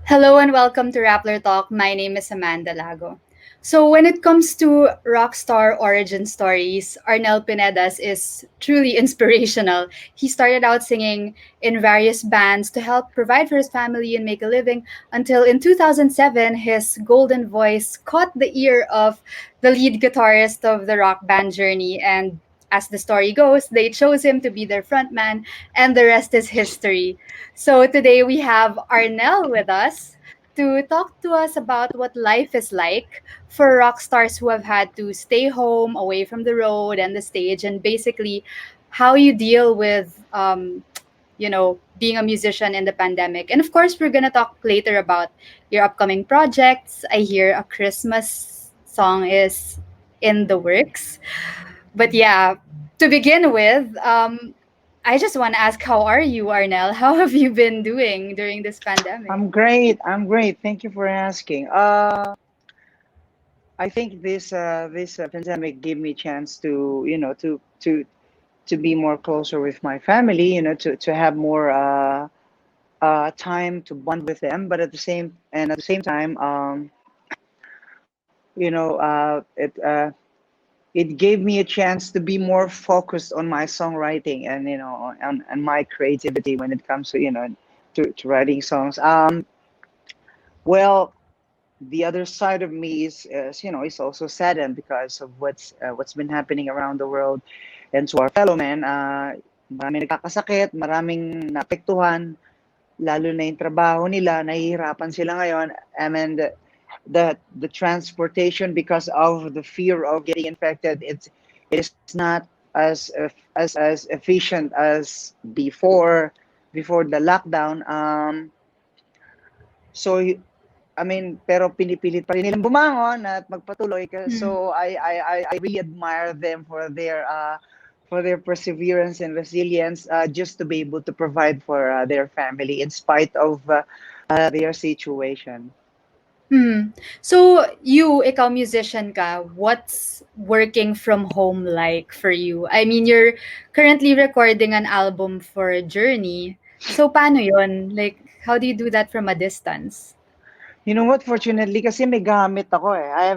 Hello and welcome to Rappler Talk. My name is Amanda Lago. So, when it comes to rock star origin stories, Arnel Pineda's is truly inspirational. He started out singing in various bands to help provide for his family and make a living until in 2007, his golden voice caught the ear of the lead guitarist of the rock band Journey. And as the story goes, they chose him to be their frontman, and the rest is history. So today we have Arnel with us to talk to us about what life is like for rock stars who have had to stay home, away from the road and the stage, and basically how you deal with, being a musician in the pandemic. And of course, we're gonna talk later about your upcoming projects. I hear a Christmas song is in the works. But yeah, to begin with, I just want to ask, how are you, Arnel? How have you been doing during this pandemic? I'm great. I'm great. Thank you for asking. I think this pandemic gave me a chance to to be more closer with my family. To have more time to bond with them. But at the same time, it gave me a chance to be more focused on my songwriting and on my creativity when it comes to to writing songs. Well, the other side of me is also saddened because of what's been happening around the world and to our fellow men. Maraming nagkakasakit, maraming naapektuhan, lalo na yung trabaho nila, nahihirapan sila ngayon. I mean, the transportation because of the fear of getting infected, it is not as efficient as before the lockdown. So I mean, pero pinipilit pa rin nilang bumangon at magpatuloy. Mm. So I really admire them for their perseverance and resilience, just to be able to provide for their family in spite of their situation. Hmm. So, ikaw musician ka, what's working from home like for you? I mean, you're currently recording an album for Journey. So, paano yon? Like, how do you do that from a distance? You know what? Fortunately, kasi may gamit ako eh. I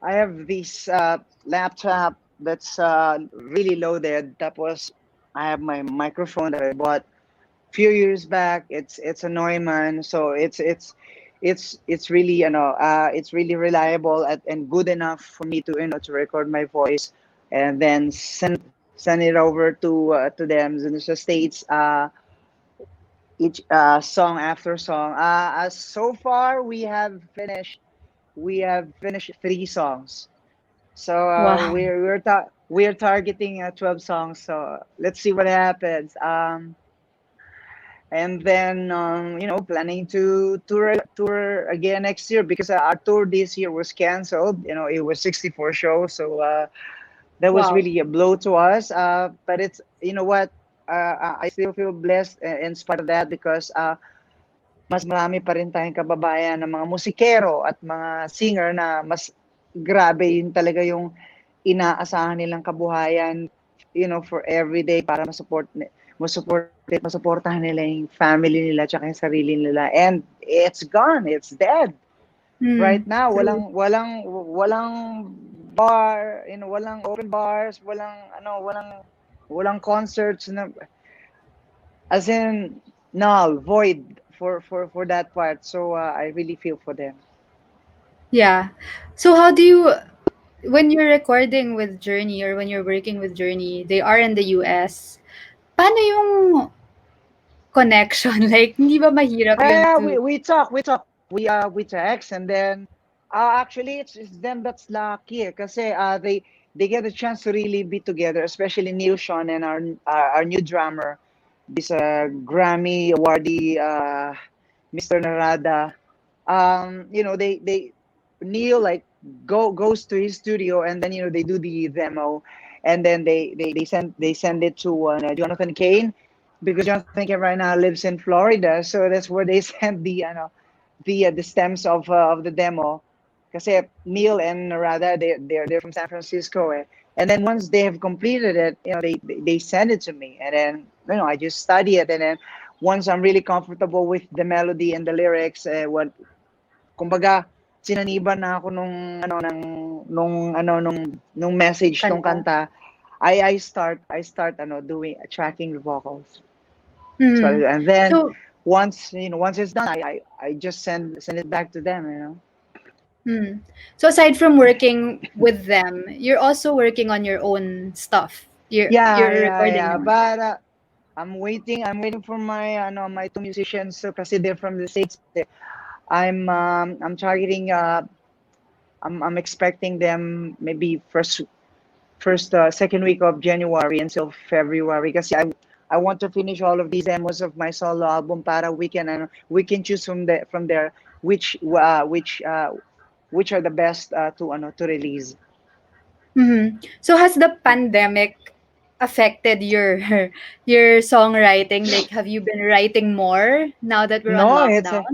have this laptop that's really loaded. Tapos I have my microphone that I bought few years back. It's a Neumann, so it's really it's really reliable and good enough for me to to record my voice and then send it over to them in the states. Each song after song. As so far we have finished 3 songs. So Wow. we're targeting 12 songs. So let's see what happens. And then planning to tour again next year because our tour this year was canceled. It was 64 shows, so that was Wow. really a blow to us. But it's what, I still feel blessed in spite of that because mas marami pa rin tayong kababayan na mga musikero at mga singer na mas grabe yun talaga yung inaasahan nilang kabuhayan, for everyday para masuportahan nila yung family nila tsaka yung sarili nila. And it's gone, it's dead. Hmm. Right now, True. walang bar, walang open bars, walang concerts na, as in null, void for that part. So I really feel for them. Yeah. So, how do you, when you're recording with Journey or when you're working with Journey, they are in the US. Paano yung connection? Like, hindi ba mahirap yun Yeah, to... we text, and then actually it's them that's lucky kasi they get a chance to really be together, especially Neil Sean and our new drummer, this Grammy awardee, Mr. Narada. They Neil like goes to his studio, and then they do the demo, and then they send it to Jonathan Kane, because Jonathan Kane right now lives in Florida, so that's where they send the stems of the demo. Kasi Neil and Narada, they're from San Francisco, eh. And then once they have completed it, they send it to me, and then I just study it, and then once I'm really comfortable with the melody and the lyrics, kumbaga, sinaniban na ako nung message tong Kanta. kanta. I start doing tracking the vocals. So Mm. and then So, once it's done, I just send it back to them. mm. So aside from working with them, you're also working on your own stuff. Yeah, You're yeah, recording yeah. your own. But I'm waiting for my two musicians, so kasi they're from the States. I'm targeting I'm expecting them maybe first second week of January until February, kasi I want to finish all of these demos of my solo album para we can choose from there which are the best to release. So has the pandemic affected your your songwriting? Like, have you been writing more now that we're on No, lockdown?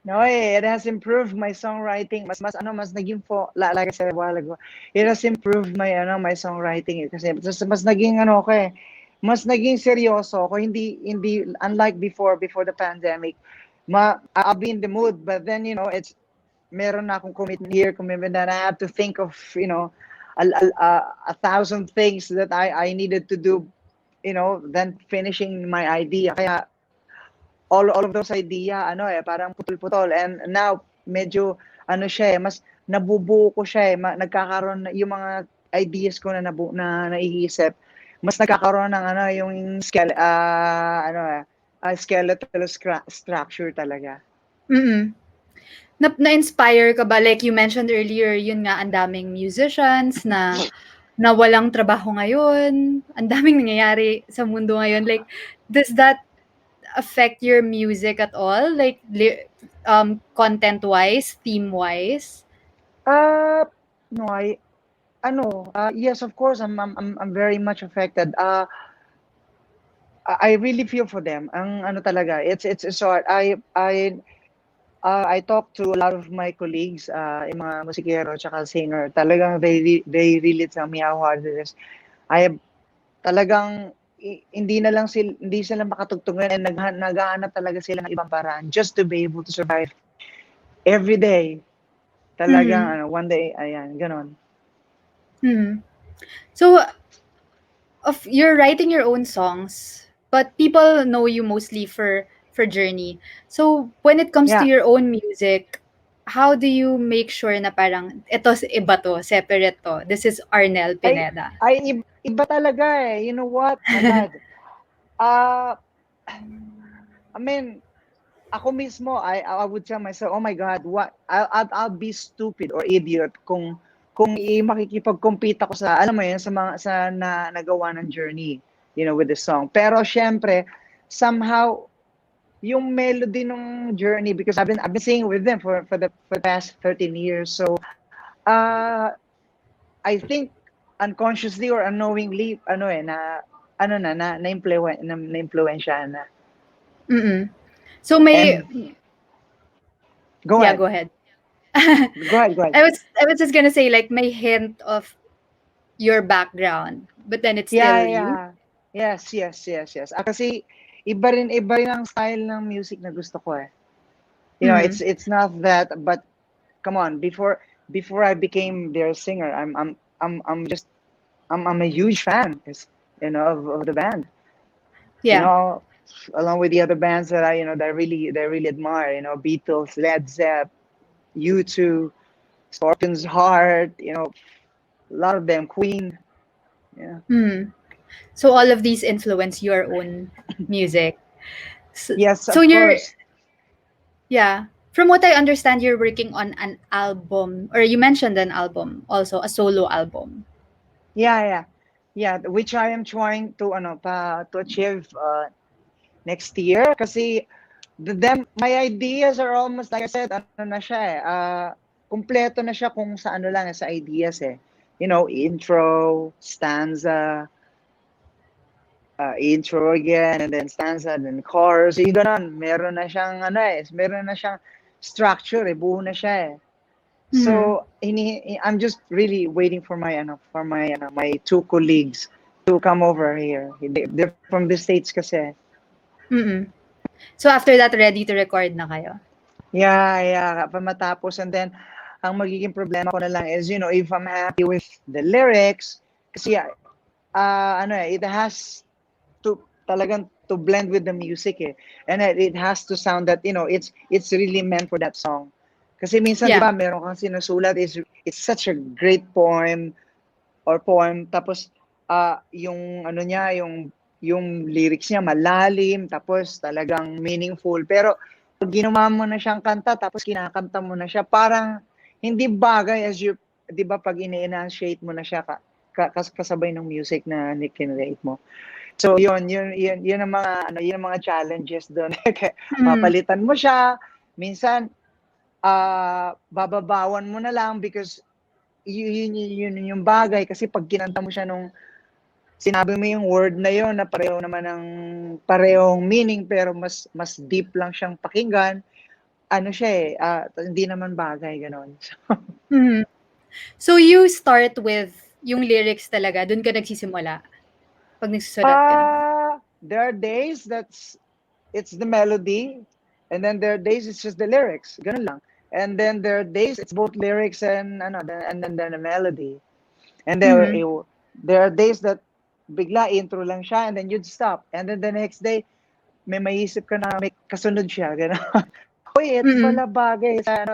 no, it has improved my songwriting. Mas naging like I said a while ago. It has improved my songwriting kasi mas naging mas naging seryoso ako. Hindi unlike before the pandemic. I'll be in the mood, but then it's meron na akong commitment here, commitment that I have to think of, a thousand things that I needed to do, then finishing my idea. Kaya all of those idea parang putol-putol, and now medyo siya mas nabubuo ko siya nagkakaroon yung mga ideas ko na naiisip, mas nagkakaroon ng yung skeletal structure talaga. Mm. Na-inspire ka ba? Like you mentioned earlier, yun nga, ang daming musicians na walang trabaho ngayon. Ang daming nangyayari sa mundo ngayon. Like, does that affect your music at all? Like, content-wise, theme-wise? uh no I yes, of course, I'm very much affected. I really feel for them. Ang talaga, it's so hard. I talked to a lot of my colleagues, yung mga musikero tsaka singer. Talagang they really tell me how hard it is. I have talagang hindi sila makatugtog and naghahanap talaga sila ng ibang paraan just to be able to survive every day. Talagang Mhm. one day, ayan, ganon. Mhm. So, of you're writing your own songs, but people know you mostly for Journey. So, when it comes to Yeah, your own music, how do you make sure na parang ito iba to, separate to? This is Arnel ay, Pineda. iba talaga eh. You know what? My God. Uh, I mean, ako mismo, I would tell myself, oh my God, what I'll be stupid or idiot kung makikipag-compete ako sa, alam mo yun, sa mga nagawa ng Journey, with the song. Pero syempre, somehow yung melody ng Journey, because I've been singing with them for the past 13 years. So, uh I think unconsciously or unknowingly, na-impluwensya na. Mm. So may And go yeah, ahead. go ahead. Go ahead, go ahead. I was just gonna say like may hint of your background, but then it's Yeah, still you. yeah. Yes, yes, yes, yes. Kasi iba rin ang style ng music na gusto ko eh. Mm. It's not that, but come on, before I became their singer, I'm a huge fan, of the band. You Yeah. know, along with the other bands that I really admire, Beatles, Led Zepp, U2, Scorpions Heart, a lot of them, Queen. Yeah. Mm. So all of these influence your own music. So, Yes, so of you're course. yeah. From what I understand, you're working on an album, or you mentioned an album, also a solo album. Yeah, yeah. Yeah, which I am trying to achieve next year, kasi my ideas are almost, like I said, na siya eh, kumpleto na siya kung sa lang sa ideas eh. Intro, stanza, intro again, and then stanza, and then chorus, yung ganon. Meron na siyang structure eh, buo na siya eh. Mm-hmm. So, I'm just really waiting for my two colleagues to come over here. They're from the States kasi. Mm-mm. So after that, ready to record na kayo? Yeah. Matapos, and then, ang magiging problema ko na lang is, if I'm happy with the lyrics, kasi, it has to, talagang to blend with the music eh. And it has to sound that, it's really meant for that song. Kasi minsan, di Yeah. ba, meron kang sinusulat, it's such a great poem, tapos, yung, ano niya, yung lyrics niya malalim, tapos talagang meaningful. Pero, pag ginawa mo na siyang kanta, tapos kinakanta mo na siya, parang hindi bagay di ba, pag ini-enunciate mo na siya, kasabay ng music na kinrelate mo. So yun ang mga challenges doon. Mm. Papalitan mo siya, minsan bababawan mo na lang because yun yung bagay kasi pag kinanta mo siya nung sinabi mo yung word na yun na pareho naman ng parehong meaning pero mas deep lang siyang pakinggan, ano siya hindi naman bagay ganon. Mm. So you start with yung lyrics talaga, dun ka nagsisimula pag nagsusulat ka? There are days it's the melody, and then there are days it's just the lyrics, ganun lang. And then there are days it's both lyrics and then the melody. And Mhm. there are days that bigla intro lang siya and then you'd stop. And then the next day may maiisip ka na may kasunod siya, gano'n. Uy, ito Mm. pala bagay sa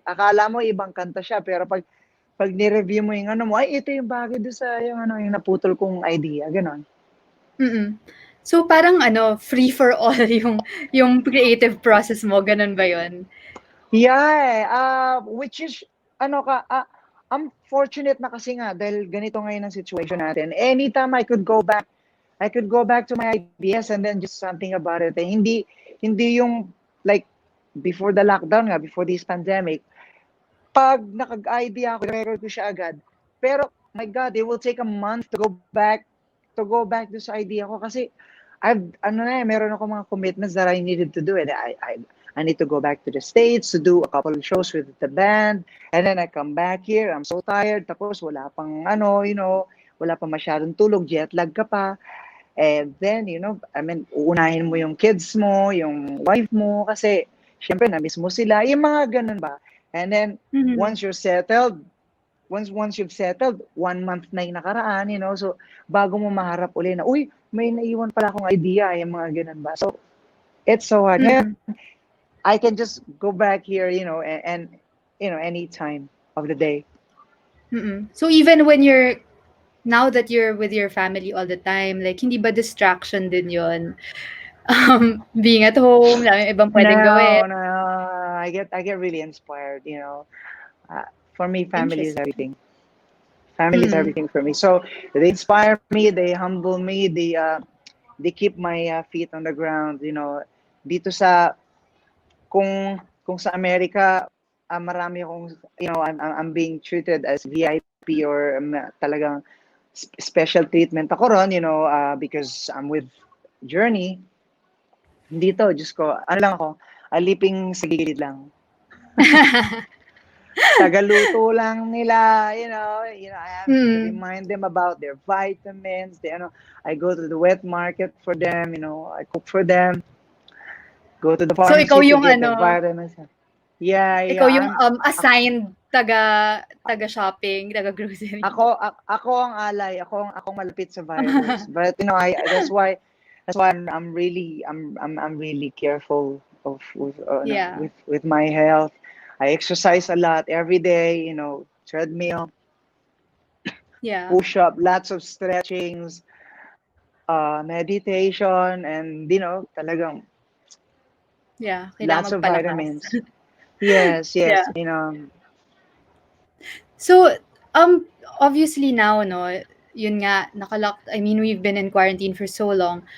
akala mo ibang kanta siya pero pag ni-review mo yung mo, ay ito yung bagay doon sa yung naputol kong idea, gano'n. Mm. So parang free for all yung creative process mo, ganun ba 'yun? Yeah, which is, I'm fortunate na kasi nga, dahil ganito ngayon ang situation natin. Anytime I could go back to my ideas and then just something about it. Hindi yung, like, before the lockdown nga, before this pandemic, pag nakag-idea ako, record ko siya agad. Pero, my God, it will take a month to go back to sa idea ko kasi meron ako mga commitments that I needed to do. And I need to go back to the States to do a couple of shows with the band. And then I come back here, I'm so tired. Tapos wala pang wala pang masyadong tulog, jet lag ka pa. And then, uunahin mo yung kids mo, yung wife mo, kasi syempre na-miss mo sila. Yung mga ganun ba? And then, Mhm. once you're settled, once you've settled, 1 month na yung nakaraan, so bago mo maharap uli na, uy, may naiwan pala akong idea, yung mga ganun ba? So, it's so hard. Ngayon, Mm. I can just go back here, and any time of the day. Mm. So even when now that you're with your family all the time, like hindi ba distraction din 'yon? Being at home, daming ibang puwedeng gawin. No, I get really inspired, for me, family is Interesting. everything. Family is Mm. everything for me. So they inspire me, they humble me, they keep my feet on the ground. Dito kung sa Amerika, marami akong, I'm being treated as VIP or talagang special treatment ako ron, because I'm with Journey. Dito, Diyos ko, ano lang ako, aliping sa gilid lang. Tagaluto lang nila, I have to Mm. remind them about their vitamins. I go to the wet market for them, I cook for them, go to the So ikaw pharmacy to yung get the vitamins. Yeah, ikaw yung assigned taga-shopping, taga-grocery. ako ang alay, akong malapit sa virus. But that's why I'm really careful of Yeah. with my health. I exercise a lot every day, treadmill, Yeah. push up, lots of stretchings, meditation, and talagang Yeah, lots kailangan of magpalakas. vitamins. Yes, Yeah. So, um, obviously now, no, yun nga, I mean, we've been in quarantine for so long.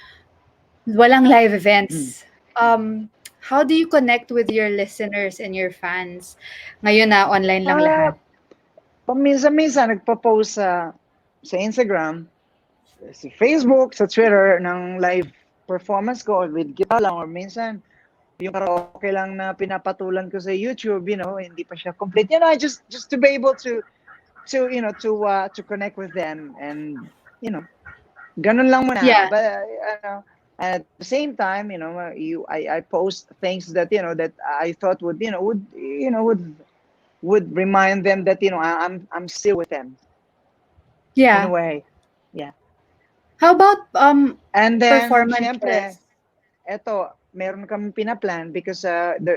Walang live mm. events. How do you connect with your listeners and your fans? Ngayon na online lang Ah, lahat. paminsan-minsan nagpo-post sa Instagram, sa Facebook, sa Twitter ng live performance ko with guitar lang, or minsan yung karaoke lang na pinapatulan ko sa YouTube, hindi pa siya complete. Just to be able to connect with them, and ganun lang muna. Yeah. But And at the same time, I post things that that I thought would remind them that I'm still with them in a Yeah. way. Yeah. How about And then, syempre, performances? eto, meron kami pinaplan because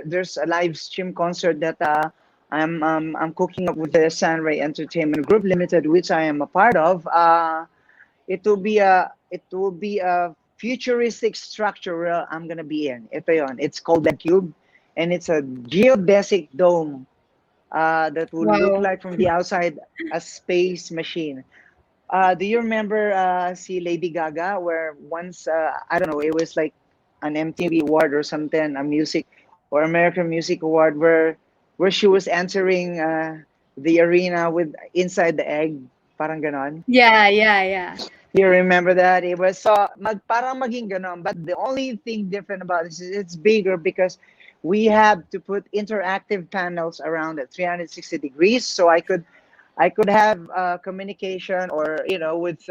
there's a live stream concert that I'm cooking up with the Sunray Entertainment Group Limited, which I am a part of. It will be a futuristic structure where I'm gonna be in. Ito yon. It's called Lead Cube, and it's a geodesic dome that will look Wow. like from the outside a space machine. Do you remember see Lady Gaga, where once I don't know, it was like an MTV award or something, a music or American Music Award, where she was entering the arena with inside the egg, parang ganon. Yeah, yeah, yeah. You remember that? It was parang maging ganon, but the only thing different about this is it's bigger because we have to put interactive panels around at 360 degrees, so I could have communication, or with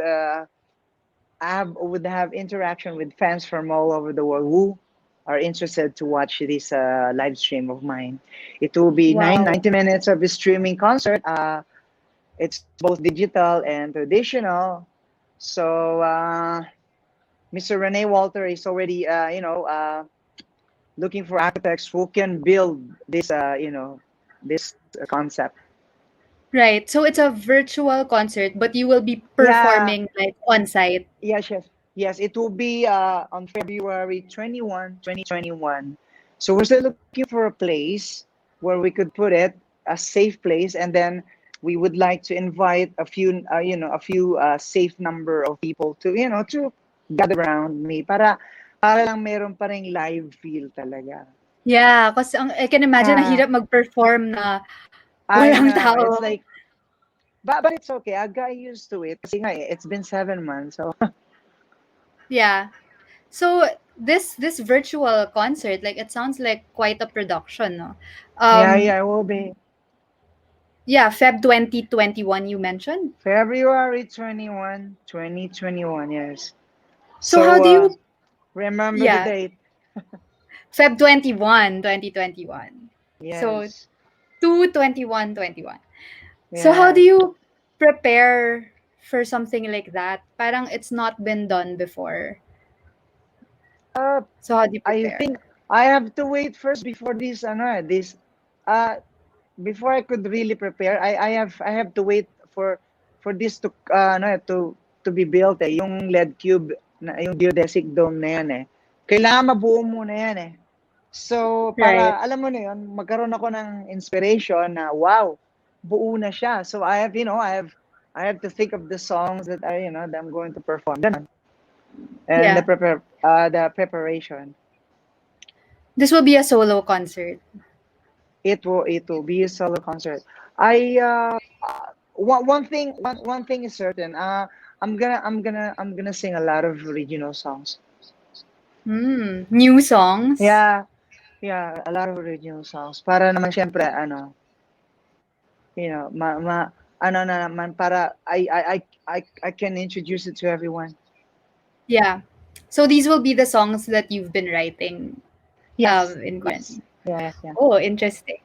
would have interaction with fans from all over the world who are interested to watch this live stream of mine. It will be Wow. 90 minutes of a streaming concert. It's both digital and traditional. So Mr. Rene Walter is already, looking for architects who can build this concept. Right. So it's a virtual concert, but you will be Yeah, performing like on site. yes, yes, yes. It will be on February 21, 2021. So we're still looking for a place where we could put it, a safe place, and then we would like to invite a few safe number of people to gather around me para lang meron pa ring live feel talaga. Yeah, kasi I can imagine ang Ah, hirap mag-perform na I walang know. It's tao. like, but it's okay. I got used to it. Kasi nga, it's been 7 months. So Yeah. So this virtual concert, like it sounds like quite a production, no? yeah, Um yeah, it will be. yeah, Feb 2021 you mentioned. February 21, 2021, yes. So how So do you remember the yeah, date. Feb 21, 2021. So Yes. 2/21/21. So how do Yeah. you prepare for something like that? Parang it's not been done before. Uh, So how do you I prepare? think I have to wait first before uh, before I could really prepare. I have to wait for this to be built yung lead cube yung geodesic dome na yan Kailangan mabuo muna yan So, Right. para alam mo na yun, magkaroon ako ng inspiration na wow, buo na siya. So I have to think of the songs that I'm going to perform. Ganon. And Yeah. the preparation. This will be a solo concert. It will be a solo concert. I one thing is certain. I'm gonna sing a lot of original songs. New songs. Yeah, yeah, a lot of original songs. Para naman syempre ano na naman para I can introduce it to everyone. Yeah. So these will be the songs that you've been writing Yes, in yes, quarantine. yeah, yeah, Oh, interesting.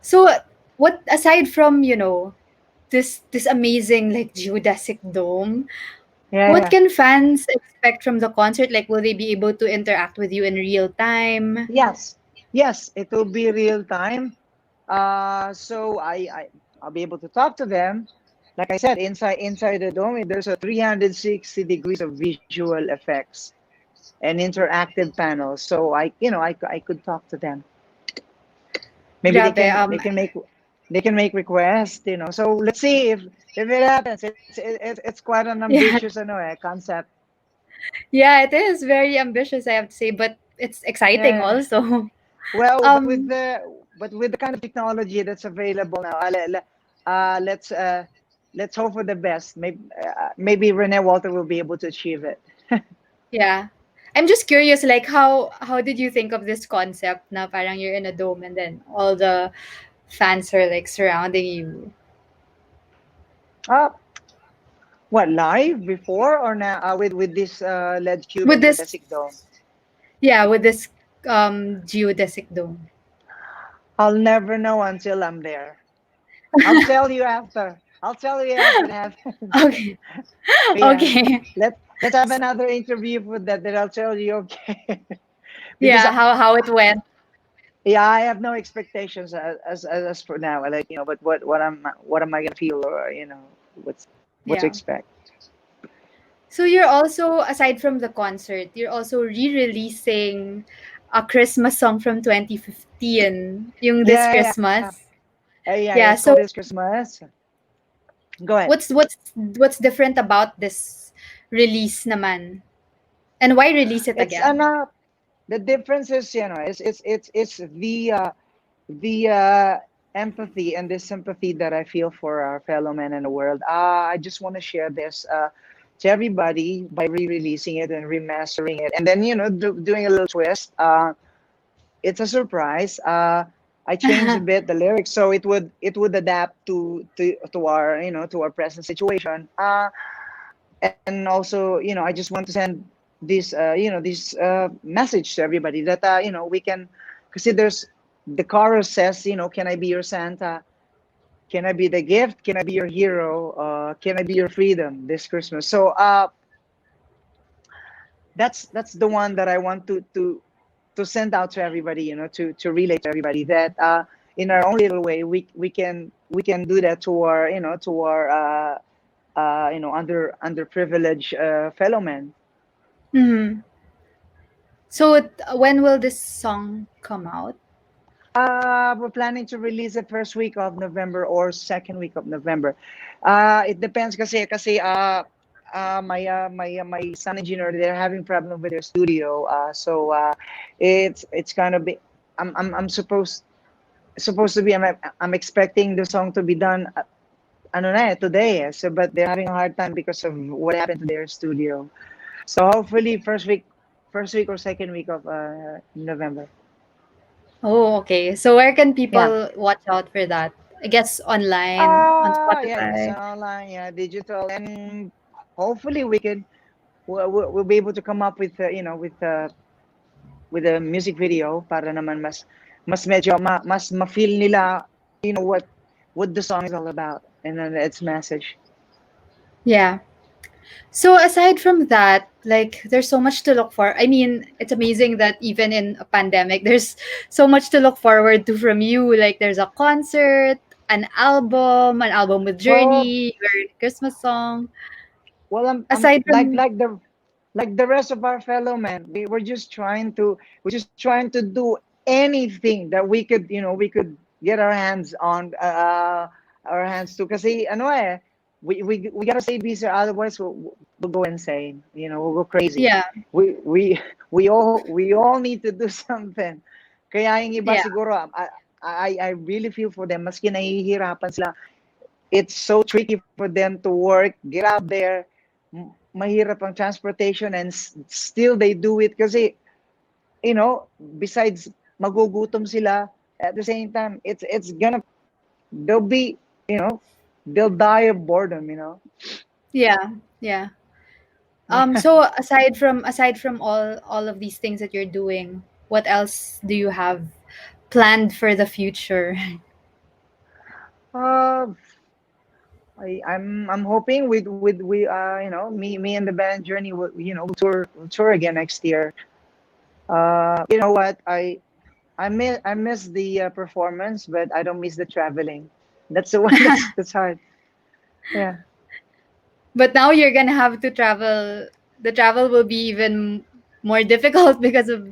So what aside from, this amazing like geodesic dome, yeah, what yeah. can fans expect from the concert? Like will they be able to interact with you in real time? Yes, yes, it will be real time. So I'll be able to talk to them. Like I said, inside the dome, there's a 360 degrees of visual effects and interactive panels. So I could talk to them. Maybe they Grabe. can they can make they can make requests. So let's see if it happens. It's quite an Yeah. ambitious concept. Yeah, it is very ambitious, I have to say, but it's exciting Yeah. also. Well, Um with the kind of technology that's available now, let's hope for the best. Maybe Rene Walter will be able to achieve it. yeah. I'm just curious, like how did you think of this concept na parang you're in a dome and then all the fans are like surrounding you? Uh, What, live before or now, with this LED cube with and this, geodesic dome? yeah, with this geodesic dome? I'll never know until I'm there. I'll tell you after. I'll tell you after that happens. Okay. Yeah. Okay. Let's have another interview for that. Then I'll tell you. Okay. Because Yeah, how it went. yeah, I have no expectations as for now. Like, but what am I gonna feel, or what's what to Yeah. expect? So you're also, aside from the concert, you're also re-releasing a Christmas song from 2015, yung This Yeah, yeah, Christmas. yeah. Yeah, It's called so This Christmas. Go ahead. what's different about this release naman? And why release it It's again? the difference is, it's the empathy and the sympathy that I feel for our fellow men in the world. I just want to share this to everybody by re-releasing it and remastering it, and then doing a little twist. It's a surprise. I changed a bit the lyrics so it would adapt to our to our present situation. And also, I just want to send this message to everybody that we can, because there's the chorus says, can I be your Santa? Can I be the gift? Can I be your hero? Can I be your freedom this Christmas? So that's the one that I want to send out to everybody, to relate to everybody that in our own little way we can do that to our to our underprivileged fellow men. Mhm. So when will this song come out? We're planning to release it first week of November or second week of November. It depends kasi my sound engineer, they're having problem with their studio. So it's kind of be I'm supposed to be I'm expecting the song to be done ano na today. So but they're having a hard time because of what happened to their studio. So hopefully first week or second week of November. Oh, okay. So where can Yeah. people watch out for that? I guess online, on Yeah, it's Spotify. online, yeah, digital, and hopefully we'll be able to come up with with a music video para naman mas medyo mas ma-feel nila what the song is all about and then its message. Yeah. So aside from that, like there's so much to look for. I mean, it's amazing that even in a pandemic, there's so much to look forward to from you. Like there's a concert, an album with Well, Journey, your Christmas song. well, I'm Aside from like the rest of our fellow men. We're just trying to do anything that we could get our hands to. Kasi ano we gotta stay busy, otherwise we'll go insane. We'll go crazy. yeah, We all need to do something. Kaya yung iba yeah, siguro, I really feel for them. Maski nahihirapan sila, it's so tricky for them to work, get out there, mahirap ang transportation, and still they do it kasi, besides magugutom sila, at the same time, they'll be, you know, they'll die of boredom. yeah, yeah. Yeah. So aside from all of these things that you're doing, what else do you have planned for the future? Uh, I'm hoping with we me and the band Journey will we'll tour again next year. You know what, I miss the performance, but I don't miss the traveling. That's the one that's hard. Yeah. But now you're gonna have to travel. The travel will be even more difficult because of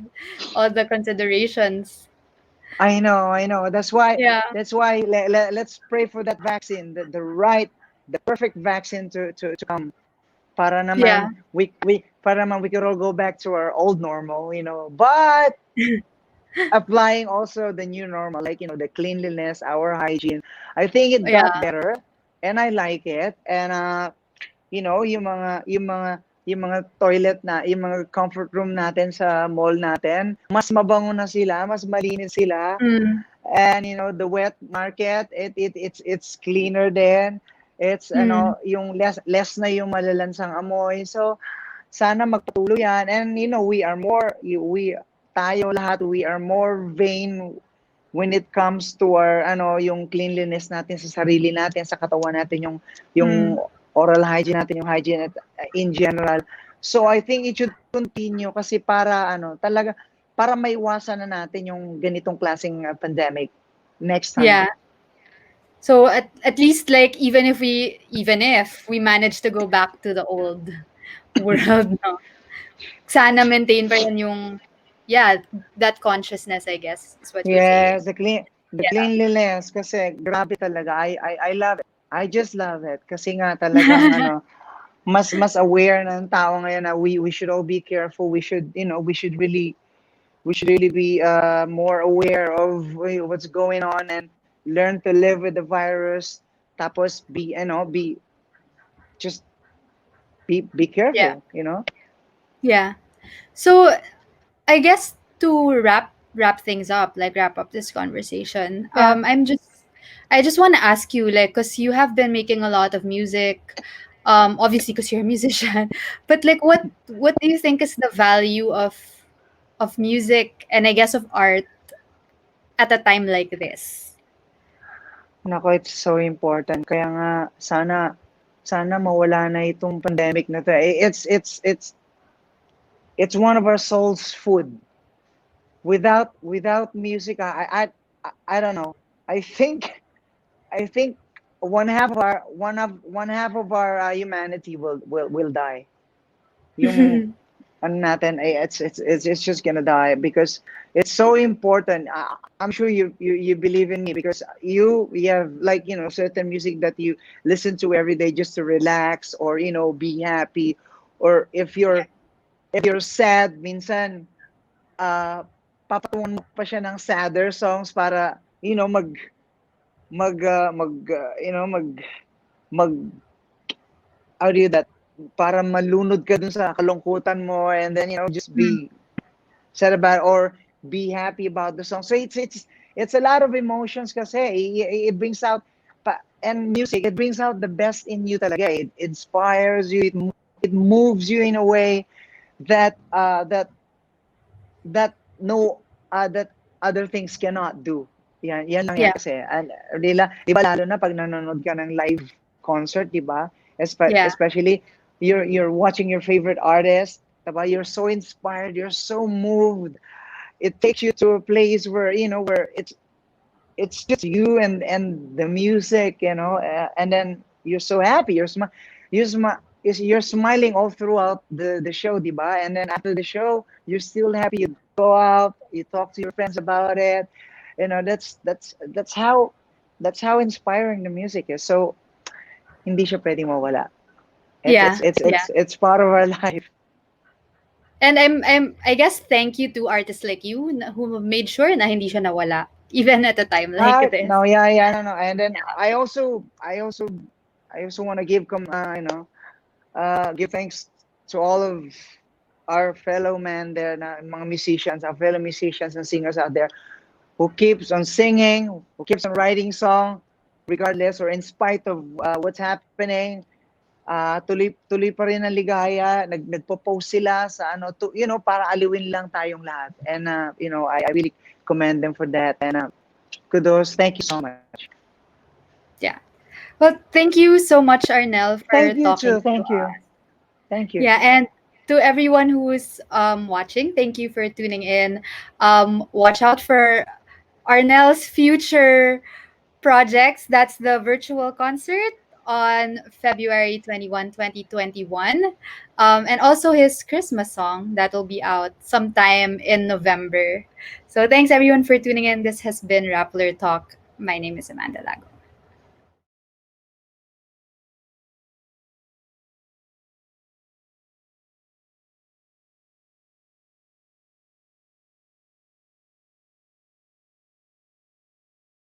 all the considerations. I know. That's why. Yeah, Let's pray for that vaccine, the perfect vaccine to come. Para yeah, naman we could all go back to our old normal. But applying also the new normal, like the cleanliness, our hygiene. I think it got yeah, better, and I like it. And yung mga toilet yung mga comfort room natin sa mall natin, mas mabango na sila, mas malinis sila. mm, And the wet market, it's cleaner then. It's Mm. yung less na yung malalansang amoy. So sana magpatuloy yan. And we are we tayo lahat, we are more vain when it comes to our yung cleanliness natin sa sarili natin, sa katawan natin, yung Mm. oral hygiene natin, yung hygiene in general. So I think it should continue kasi para talaga para maiwasan na natin yung ganitong klaseng pandemic next time. Yeah. So at least like even if we manage to go back to the old world, no, sana maintain pa rin yung, yeah, that consciousness, I guess, is what you're saying. Yes, the Yeah. cleanliness kasi grabe talaga. I love it. I just love it kasi nga talagang mas aware ng tao ngayon na we should all be careful. We should really be more aware of what's going on and learn to live with the virus. Tapos be just be Yeah. careful. Yeah. So I guess to wrap things up, like wrap up this conversation, Yeah. I just want to ask you, like, because you have been making a lot of music, obviously because you're a musician, but like, what do you think is the value of music and I guess of art at a time like this? Nako, it's so important. Kaya nga sana mawala na itong pandemic na to. It's one of our soul's food. Without music, I don't know. I think I think one half of our humanity will die. Yung ano natin, it's just gonna die because it's so important. I'm sure you believe in me because you have like certain music that you listen to every day just to relax or be happy, or if you're sad minsan papatungan mo pa siya ng sadder songs para mag mag how do you that para malunod ka dun sa kalungkutan mo, and then just Mm. be sad about or be happy about the song. So it's a lot of emotions kasi it brings out and music, it brings out the best in you talaga. It inspires you, it moves you in a way that that no that other things cannot do. Yan lang yan Yeah. kasi. And di ba lalo na pag nanonood ka ng live concert, di ba? Yeah. Especially you're watching your favorite artist, diba? You're so inspired, you're so moved. It takes you to a place where it's just you and the music, and then you're so happy. You're smi- you're smiling all throughout the show, diba? And then after the show, you're still happy. You go out, you talk to your friends about it. That's how inspiring the music is. So hindi siya pwedeng mawala. It's Yeah. it's it's Yeah. it's it's part of our life. And I guess thank you to artists like you who made sure na hindi siya nawala even at a time like this. No, yeah, no. And then I also want to give thanks to all of our fellow men there, na mga musicians, our fellow musicians and singers out there who keeps on singing, who keeps on writing song, regardless or in spite of what's happening. Tuloy pa rin ang ligaya. Nagpo-post sila sa para aliwin lang tayong lahat. And I really commend them for that. And kudos, thank you so much. Yeah. Well, thank you so much, Arnel, for Thank you talking too. to Thank you. us. Thank you. Yeah, and to everyone who's watching, thank you for tuning in. Watch out for Arnel's future projects. That's the virtual concert on February 21, 2021. And also his Christmas song that will be out sometime in November. So thanks everyone for tuning in. This has been Rappler Talk. My name is Amanda Lago.